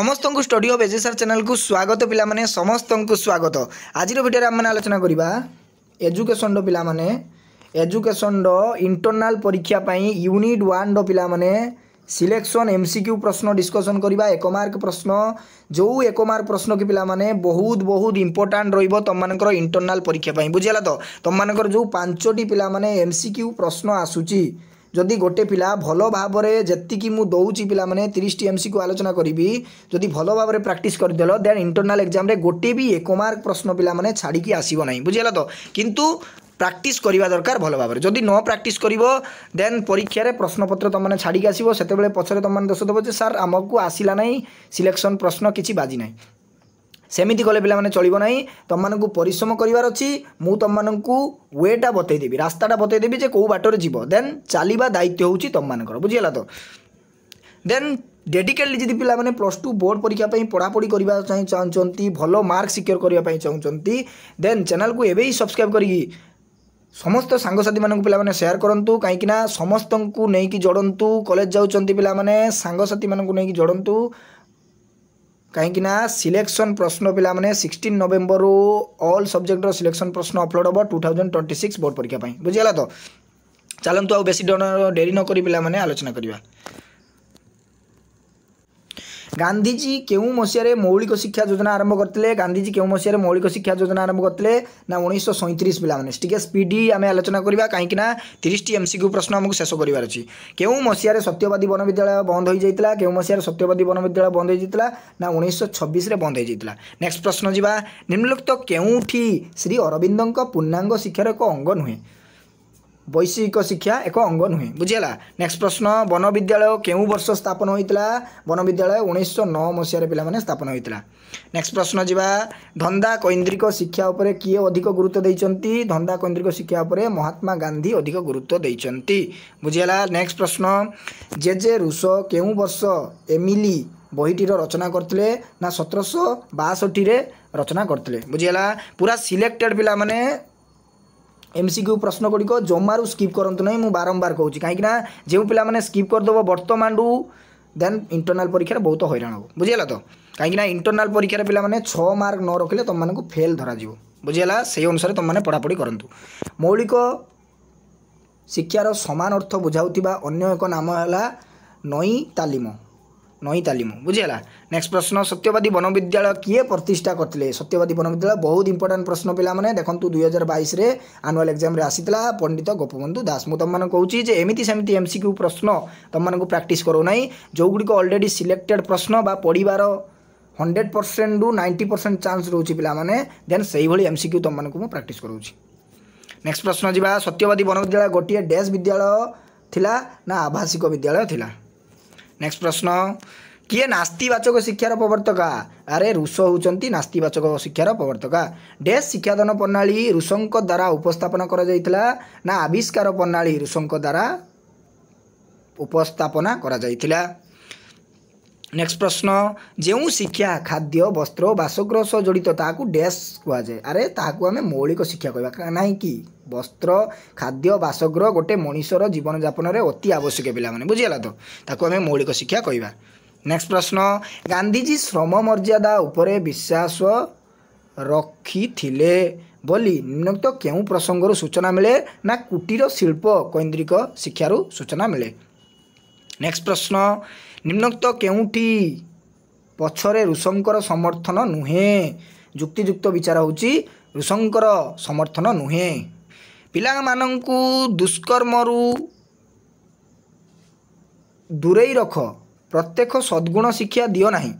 समस्त को study of एजेसर channel को स्वागत पिला माने समस्त को स्वागत। आज वीडियो आम आलोचना करवा एजुकेशन पिला माने एजुकेशन इंटरनल परीक्षा पाई यूनिट 1 पिला माने सिलेक्शन एमसीक्यू प्रश्न डिस्कसन करवा। एक मार्क प्रश्न जो एक मार्क प्रश्न की पिला माने बहुत बहुत इंपोर्टाट रहिबो तुम मानकर इंटरनल परीक्षा पाई। बुझिला तो तुम मानकर जो 5टी पिला माने एमसीक्यू प्रश्न आसुची जदि गोटे पिला भल भाव जी मु दौची पिला माने 30 एमसीक्यू आलोचना करी जदि भल भाव प्रैक्टिस करदेल देन इंटरनल एग्जाम रे गोटे भी एक मार्क प्रश्न पिला माने छाड़ी की आसीबो नहीं। बुझिला तो किंतु प्रैक्टिस करवा दरकार भल भाव जदि न प्रैक्टिस करिवो देन परीक्षा रे प्रश्न पत्र तुम माने छाड़ी की आसीबो सेते बेले पछरे तुम माने दोष देबो जे सर हमकु आसिला नहीं सिलेक्शन प्रश्न किछि बाजी नहीं। सेमिति कले पिला माने चलिबो नहीं। तुम मानकु परिश्रम करिवार अछि मु तुम मानकु वेटा बतै देबी रास्ताटा बतै देबी जे को बाटर जीवो देन चलिबा दायित्व होउछि तुम मानकर। बुझिला तो देन डेडिकेटली जदि पिला माने +2 बोर्ड परीक्षा पई पढ़ापढ़ी करबा चाहउचंती भलो मार्क सिक्योर करिया पई चाहउचंती देन चैनल को एबे ही सब्सक्राइब करी समस्त सांगसाथी मानक पिला माने शेयर करंतु कहीं समस्त को नेकी जोड़ंतु कॉलेज जाउचंती पिला माने सांगसाथी मानक नेकी जोड़ंतु कहीं सिलेक्शन प्रश्न पिला माने 16 नवेम्बर ऑल सब्जेक्ट रो सिलेक्शन प्रश्न अपलोड हो 2026 बोर्ड परीक्षा पई। बुझिला तो चलंतु आ बेसी डेरी न करी पिला माने आलोचना करिवा। गांधीजी केउ मसिया मौलिक शिक्षा योजना आरंभ करते? गांधीजी केउ मसिया मौलिक शिक्षा योजना आरंभ करते ना 1937 पिला माने टिके स्पीडी आम आलोचना करवा कहीं 30 एमसीक्यू प्रश्न आमको शेष करार अच्छी। केउ मसिया सत्यवादी वन विद्यालय बंद हो जाता? केउ मसिया सत्यवादी वन विद्यालय बंद हो जाता ना 1926 बंद हो जाता? नेक्स्ट प्रश्न जीवा निम्नलिखित केउठी श्री अरविंद पूर्णांग शिक्षार एक अंग नुहे? वैषयिक शिक्षा एक अंग नुहे। बुझीगला। नेक्स्ट प्रश्न वन विद्यालय केउ वर्ष स्थापन होता? वन विद्यालय 1909 मसीह पिला माने स्थापन होता। नेक्स्ट प्रश्न जीवा धंदा केन्द्रिक शिक्षा उपरे किए अधिक गुरुत्व देइचंती? धंदा केन्द्रिक शिक्षा उपरे महात्मा गांधी अधिक गुरुत्व देइचंती। बुझीगला। नेक्स्ट प्रश्न जे रूसो केउ वर्ष एमिली बहीटीर रचना करते ना 1762 रे रचना करते? बुझीगला। पूरा सिलेक्टेड पिला माने एमसीक्यू प्रश्न गुड़िक जमारू स्किप करंतु नहीं। मु बारंबार कहूँ कहीं जो पिला माने स्किप करदेव बर्तमान देन इंटरनल परीक्षा बहुत हैरान हो। बुझीगला तो कहीं इंटरनल परीक्षा पिला माने 6 मार्क न रखिले तुम मानक फेल धरा जीव। बुझीगला। से अनुसार तुम माने पढ़ापढ़ी करंतु। मौलिक शिक्षार समान अर्थ बुझाउथिबा अन्य एक नाम है नई तालीम। नई तालीम। बुझीगला। नेक्स्ट प्रश्न सत्यवादी वन विद्यालय किए प्रतिष्ठा करते? सत्यवादी वन विद्यालय बहुत इंपोर्टेंट प्रश्न पिला माने देखंतु 2022 रे एनुअल एग्जाम रे आसीतला पंडित गोपबंधु दास। मु तुम मानक कहूची जे एमिति सेमिति एमसीक्यू प्रश्न तुम मानक प्रैक्टिस करो नहीं जो गुड़िक ऑलरेडी सिलेक्टेड प्रश्न बा पढ़िबार 100% रु 90% चांस रोची पिला माने देन सही भली एमसीक्यू तुम मानक मु प्रैक्टिस करूची। नेक्स्ट प्रश्न जीवा सत्यवादी वन विद्यालय गोटे डैश विद्यालय थिला ना आभासिक विद्यालय थिला? नेक्स्ट प्रश्न किए नास्तिवाचक शिक्षार प्रवर्तका? अरे रूसो होउचंती नास्तिवाचक शिक्षार प्रवर्तका। डैश शिक्षादान प्रणाली रूसों द्वारा उपस्थापना करा जाइतला ना आविष्कार प्रणाली रूसों द्वारा उपस्थापना करा जाइतला? नेक्स्ट प्रश्न जो शिक्षा खाद्य वस्त्र बासगृह सह जड़ित ताकू डैश कह जाए? अरे ताकू आम मौलिक शिक्षा कहवा ना कि वस्त्र खाद्य बासगृह गोटे मनीषर जीवन यापन में अति आवश्यक पिला माने। बुझीगला तो ताकू आम मौलिक शिक्षा कहवा। नेक्स्ट प्रश्न गांधीजी श्रम मर्यादा उपरे विश्वास रखिथिले बोली निम्नलिखित केउ प्रसंगरु सूचना मिले ना कुटीर शिल्प केन्द्रिक शिक्षारु सूचना मिले? नेक्स्ट प्रश्न निम्नलिखित केउठी पछरे रूसंकर समर्थन नुहे? जुक्तियुक्त विचार होची रूसंकर समर्थन नुहे। पिला मानंकु दुष्कर्मरु दूरेई रख प्रत्येक सद्गुण शिक्षा दियो नहीं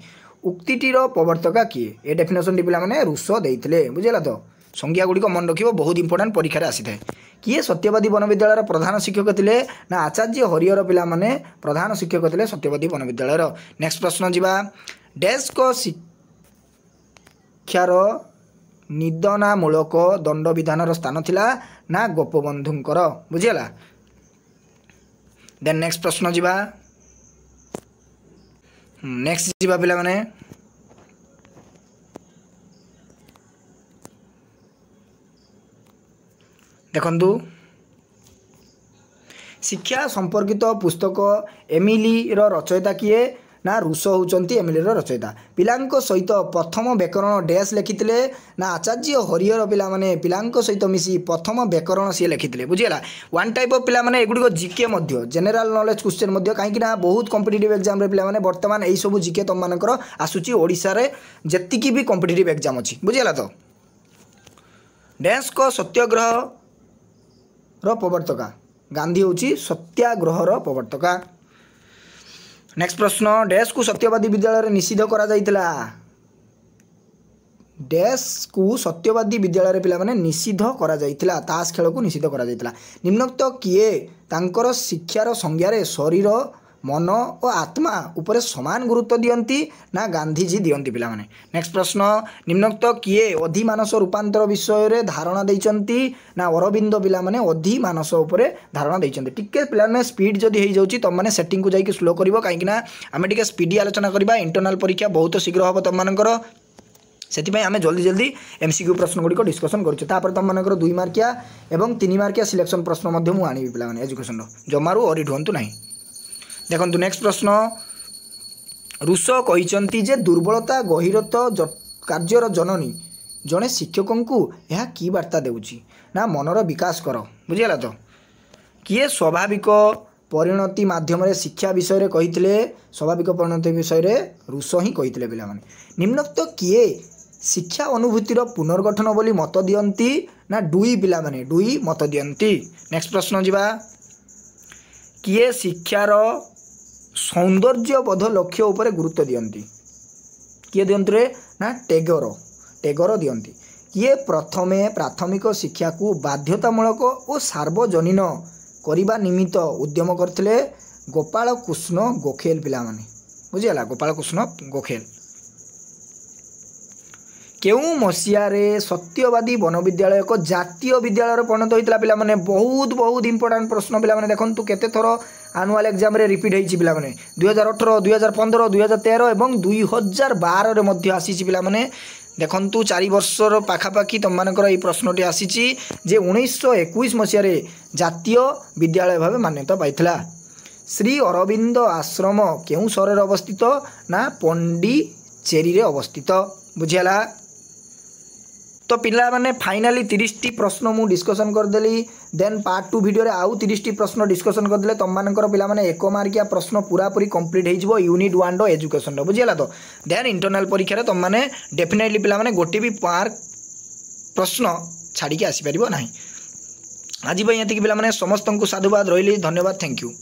उक्तिटीर प्रवर्तका किए? ए डेफिनेशन टी पिला माने रूसो देइथिले। बुझीगला तो संज्ञा गुड़िक मन रखिबो बहुत इंपोर्टेंट परीक्षा आसी थाए। किए सत्यवादी वन विद्यालय प्रधान शिक्षक थिले ना आचार्य हरिहर पिला माने प्रधान शिक्षक थिले सत्यवादी वन विद्यालय? नेक्स्ट प्रश्न जीवा डैश को शिक्षार निदनामूलक दंड विधान स्थान थिला ना गोपबंधुंकर? बुझीगला। देन नेक्स्ट प्रश्न जीवा नेक्स्ट जीवा पिला माने देखंतु शिक्षा संपर्कित पुस्तक एमिली रो रचयिता किए ना रूसो होउचंती एमिलीर रचयिता। पिलांको सहित प्रथम व्याकरण डैश लिखिथिले ना आचार्य हरिहर पिला माने पिलांको सहित मिसी प्रथम व्याकरण सी लिखिथिले। बुझिला वन टाइप ऑफ पिला माने एगुडी जीके मध्य जनरल नॉलेज क्वेश्चन मध्य काहे कि ना बहुत कॉम्पिटिटिव एग्जाम रे पिला माने वर्तमान एई सब जीके तम मानकर आसुची ओडिसा रे जत्तिकी भी कॉम्पिटिटिव एग्जाम अछि। बुझिला तो डैश को सत्याग्रह रो प्रवर्तका गांधी होची सत्याग्रह रो प्रवर्तका। नेक्स्ट प्रश्न डैश को सत्यवादी विद्यालय रे निषिद्ध करा जाइतला। डैश को सत्यवादी विद्यालय पिला माने निषिद्ध करा जाइतला ताश खेल को निषिद्ध करा जाइतला। निम्नोक्त किए तांकर शिक्षार संज्ञारे शरीर मन और आत्मा उपरे समान गुरुत्व दियंती ना गांधीजी दियंती पिला माने। नेक्स्ट प्रश्न निम्नोक्त किए अधिमानस रूपांतर विषय रे धारणा दैचंती ना अरविंद पिला माने अधिमानस उपरे धारणा दैचंती। टिके पिला माने स्पीड जदी हेइ जाउची तम माने सेटिंग को जाई स्लो करिवो काहे कि ना आमे टिके स्पीडी आलोचना करबा इंटरनल परीक्षा बहुत शीघ्र हबो तम मानकर से आम जल्दी जल्दी एमसीक्यू प्रश्न गुड़िक डिस्कसन करूँ। तुम मानकर 2 मार्किया एवं 3 मार्किया सिलेक्शन प्रश्न आनी पे एजुकेशन जमारू और ढुंतु ना। देखो नेक्स्ट प्रश्न रूसो कहते जे दुर्बलता गहिरत कार्यर जननी जड़े शिक्षक को यह की वार्ता देउची ना मनर विकास कर। बुझीगला तो किए स्वाभाविक परिणति माध्यम शिक्षा विषय कही स्वाभाविक परिणति विषय रूसो ही कही पे निम्नोक्त किए शिक्षा अनुभूतिर पुनर्गठन बोली मत दियंती ना डुई पिला माने डुई मत दियंती। नेक्स्ट प्रश्न जीवा किए शिक्षार सौंदर्यबोध लक्ष्य उपरे गुरुत्व दियंती किए दियंती रे ना टेगोर टेगोर दियंती। किए प्रथमे प्राथमिक शिक्षा को बाध्यतामूलक और सार्वजनीन करने निमित्त उद्यम करथिले गोपाल कृष्ण गोखेल पिला माने। बुझीगला गोपाल कृष्ण गोखेल। केउ मसीहारे सत्यवादी वन विद्यालय को जातीय विद्यालय परिणत होता पिला माने बहुत बहुत इंपोर्टेंट प्रश्न पिला माने देखंतु केते थर एनुअल एग्जाम रे रिपीट होईची पिला माने 2018 2015 2013 एवं 2012 रे मध्य आसीची पिला माने देखंतु 4 वर्षर पाखापाखी तुम मानकर ये प्रश्नटी आसीची जे 1921 मसीह रे जातीय विद्यालय भाव मान्यता पाइथिला। श्री अरविंद आश्रम केउ शहर रे अवस्थित ना पंडीचेरी रे अवस्थित। बुझियाला तो पिला माने फाइनाली 30 टी प्रश्न मु डिस्कशन करदेली देन पार्ट 2 वीडियो रे आउ 30 टी प्रश्न डिस्कशन करदेले तुम मानकर पिला माने 1 मार्किया प्रश्न पूरा पूरी कंप्लीट हो जिवो यूनिट 1 रो एजुकेशन रो। बुझियाला तो देन इंटरनल परीक्षा रे तुम माने डेफिनेटली पिला माने गोटे भी मार्क प्रश्न छाड़ी के आसी परिबो नाही। आज पई एतिकी पिला माने समस्त को साधुवाद रहिली धन्यवाद थैंक यू।